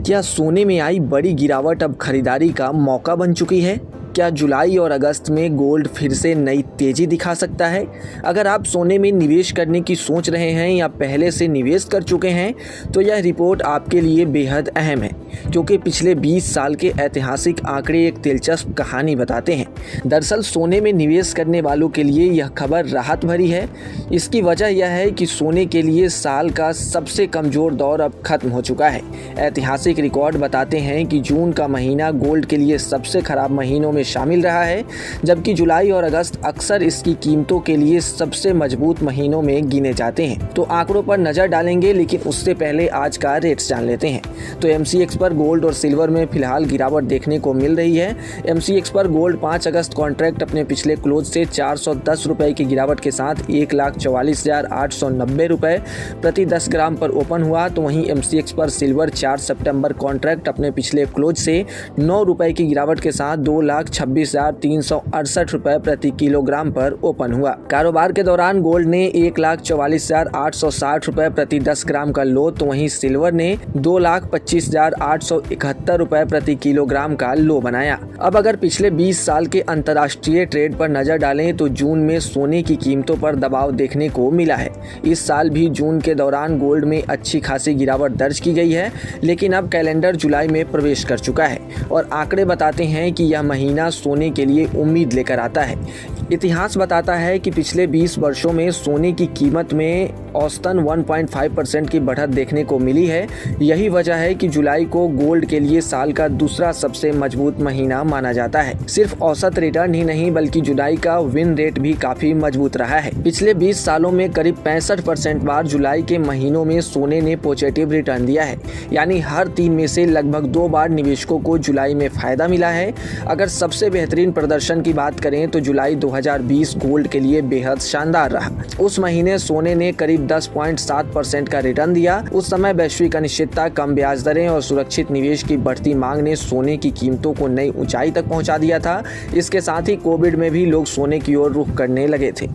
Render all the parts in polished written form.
क्या सोने में आई बड़ी गिरावट अब खरीदारी का मौका बन चुकी है? क्या जुलाई और अगस्त में गोल्ड फिर से नई तेजी दिखा सकता है? अगर आप सोने में निवेश करने की सोच रहे हैं या पहले से निवेश कर चुके हैं तो यह रिपोर्ट आपके लिए बेहद अहम है, क्योंकि पिछले 20 साल के ऐतिहासिक आंकड़े एक दिलचस्प कहानी बताते हैं। दरअसल सोने में निवेश करने वालों के लिए यह खबर राहत भरी है। इसकी वजह यह है कि सोने के लिए साल का सबसे कमज़ोर दौर अब खत्म हो चुका है। ऐतिहासिक रिकॉर्ड बताते हैं कि जून का महीना गोल्ड के लिए सबसे खराब महीनों में शामिल रहा है, जबकि जुलाई और अगस्त अक्सर इसकी कीमतों के लिए सबसे मजबूत महीनों में गिने जाते हैं। तो आंकड़ों पर नजर डालेंगे, लेकिन उससे पहले आज का रेट्स जान लेते हैं। तो MCX पर गोल्ड और सिल्वर में फिलहाल गिरावट देखने को मिल रही है। MCX पर गोल्ड 5 अगस्त कॉन्ट्रैक्ट अपने पिछले क्लोज से 410 रुपए की गिरावट के साथ 1,44,890 रुपए प्रति 10 ग्राम पर ओपन हुआ। तो वहीं MCX पर सिल्वर 4 सितंबर कॉन्ट्रैक्ट अपने पिछले क्लोज से 9 रुपए की गिरावट के साथ 2,26,368 रुपए प्रति किलोग्राम पर ओपन हुआ। कारोबार के दौरान गोल्ड ने 1,44,860 रुपए प्रति 10 ग्राम का लो, तो वहीं सिल्वर ने 2,25,871 रुपए प्रति किलोग्राम का लो बनाया। अब अगर पिछले 20 साल के अंतर्राष्ट्रीय ट्रेड पर नजर डालें तो जून में सोने की कीमतों पर दबाव देखने को मिला है। इस साल भी जून के दौरान गोल्ड में अच्छी खासी गिरावट दर्ज की गई है, लेकिन अब कैलेंडर जुलाई में प्रवेश कर चुका है और आंकड़े बताते हैं कि यह महीना सोने के लिए उम्मीद लेकर आता है। इतिहास बताता है कि पिछले 20 वर्षों में सोने की कीमत में औसतन 1.5% की बढ़त देखने को मिली है। यही वजह है कि जुलाई को गोल्ड के लिए साल का दूसरा सबसे मजबूत महीना माना जाता है। सिर्फ औसत रिटर्न ही नहीं, बल्कि जुलाई का विन रेट भी काफी मजबूत रहा है। पिछले 20 सालों में करीब 65% बार जुलाई के महीनों में सोने ने पॉजिटिव रिटर्न दिया है, यानी हर 3 में से लगभग 2 बार निवेशकों को जुलाई में फायदा मिला है। अगर सबसे बेहतरीन प्रदर्शन की बात करें तो जुलाई 2020 गोल्ड के लिए बेहद शानदार रहा। उस महीने सोने ने करीब 10.7% का रिटर्न दिया। उस समय वैश्विक अनिश्चितता, कम ब्याज दरें और सुरक्षित निवेश की बढ़ती मांग ने सोने की कीमतों को नई ऊंचाई तक पहुंचा दिया था। इसके साथ ही कोविड में भी लोग सोने की ओर रुख करने लगे थे।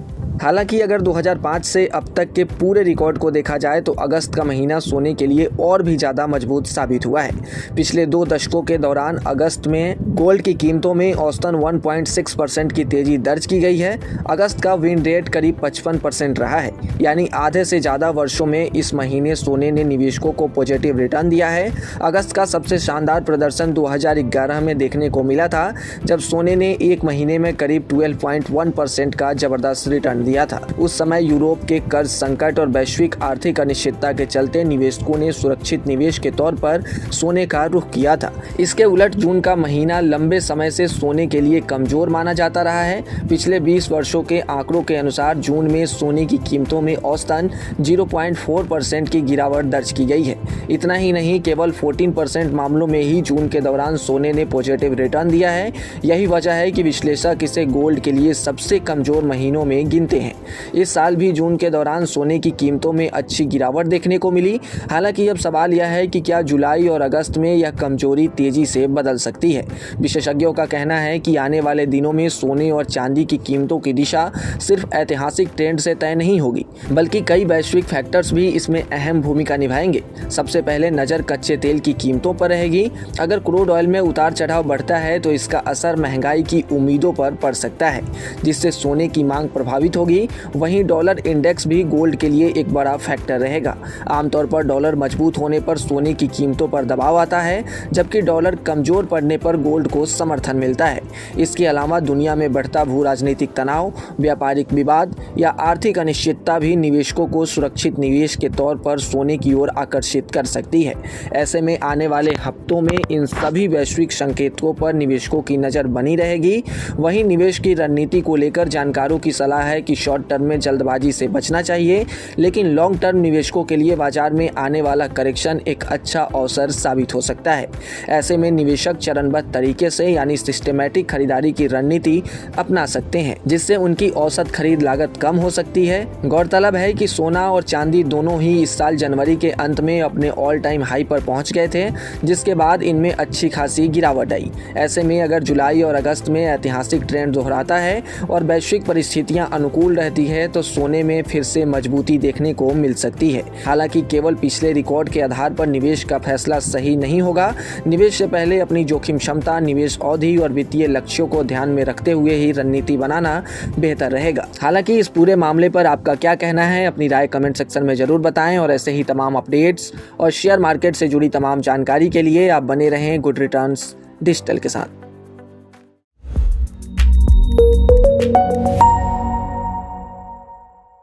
हालांकि अगर 2005 से अब तक के पूरे रिकॉर्ड को देखा जाए तो अगस्त का महीना सोने के लिए और भी ज़्यादा मजबूत साबित हुआ है। पिछले 2 दशकों के दौरान अगस्त में गोल्ड की कीमतों में औसतन 1.6% की तेजी दर्ज की गई है। अगस्त का विन रेट करीब 55% रहा है, यानी आधे से ज़्यादा वर्षों में इस महीने सोने ने निवेशकों को पॉजिटिव रिटर्न दिया है। अगस्त का सबसे शानदार प्रदर्शन 2011 में देखने को मिला था, जब सोने ने एक महीने में करीब 12.1% का जबरदस्त रिटर्न दिया था। उस समय यूरोप के कर्ज संकट और वैश्विक आर्थिक अनिश्चितता के चलते निवेशकों ने सुरक्षित निवेश के तौर पर सोने का रुख किया था। इसके उलट जून का महीना लंबे समय से सोने के लिए कमजोर माना जाता रहा है। पिछले 20 वर्षों के आंकड़ों के अनुसार जून में सोने की कीमतों में औसतन 0.4% की गिरावट दर्ज की गई है। इतना ही नहीं, केवल 14% मामलों में ही जून के दौरान सोने ने पॉजिटिव रिटर्न दिया है। यही वजह है कि विश्लेषक इसे गोल्ड के लिए सबसे कमजोर महीनों में गिनते हैं। इस साल भी जून के दौरान सोने की कीमतों में अच्छी गिरावट देखने को मिली। हालांकि अब सवाल यह है कि क्या जुलाई और अगस्त में यह कमजोरी तेजी से बदल सकती है। विशेषज्ञों का कहना है कि आने वाले दिनों में सोने और चांदी की कीमतों की दिशा सिर्फ ऐतिहासिक ट्रेंड से तय नहीं होगी, बल्कि कई वैश्विक फैक्टर्स भी इसमें अहम भूमिका निभाएंगे। सबसे पहले नजर कच्चे तेल की कीमतों पर रहेगी। अगर क्रूड ऑयल में उतार चढ़ाव बढ़ता है तो इसका असर महंगाई की उम्मीदों पर पड़ सकता है, जिससे सोने की मांग प्रभावित होगी। वहीं डॉलर इंडेक्स भी गोल्ड के लिए एक बड़ा फैक्टर रहेगा। आमतौर पर डॉलर मजबूत होने पर सोने की कीमतों पर दबाव आता है, जबकि डॉलर कमजोर पड़ने पर गोल्ड को समर्थन मिलता है। इसके अलावा दुनिया में बढ़ता भू राजनीतिक तनाव, व्यापारिक विवाद या आर्थिक अनिश्चितता भी निवेशकों को सुरक्षित निवेश के तौर पर सोने की ओर आकर्षित कर सकती है। ऐसे में आने वाले हफ्तों में इन सभी वैश्विक संकेतों पर निवेशकों की नजर बनी रहेगी। वहीं निवेश की रणनीति को लेकर जानकारों की सलाह है कि शॉर्ट टर्म में जल्दबाजी से बचना चाहिए, लेकिन लॉन्ग टर्म निवेशकों के लिए बाजार में आने वाला करेक्शन एक अच्छा अवसर साबित हो सकता है। ऐसे में निवेशक चरणबद्ध तरीके से यानी सिस्टेमैटिक खरीदारी की रणनीति अपना सकते हैं, जिससे उनकी औसत खरीद लागत कम हो सकती है। गौरतलब है कि सोना और चांदी दोनों ही इस साल जनवरी के अंत में अपने ऑल टाइम हाई पर पहुंच गए थे, जिसके बाद इनमें अच्छी खासी गिरावट आई। ऐसे में अगर जुलाई और अगस्त में ऐतिहासिक ट्रेंड दोहराता है और वैश्विक परिस्थितियां अनुकूल अनुकूल रहती है तो सोने में फिर से मजबूती देखने को मिल सकती है। हालांकि केवल पिछले रिकॉर्ड के आधार पर निवेश का फैसला सही नहीं होगा। निवेश से पहले अपनी जोखिम क्षमता, निवेश अवधि और वित्तीय लक्ष्यों को ध्यान में रखते हुए ही रणनीति बनाना बेहतर रहेगा। हालांकि इस पूरे मामले पर आपका क्या कहना है, अपनी राय कमेंट सेक्शन में जरूर बताएं और ऐसे ही तमाम अपडेट्स और शेयर मार्केट से जुड़ी तमाम जानकारी के लिए आप बने रहें गुड रिटर्न्स डिजिटल के साथ।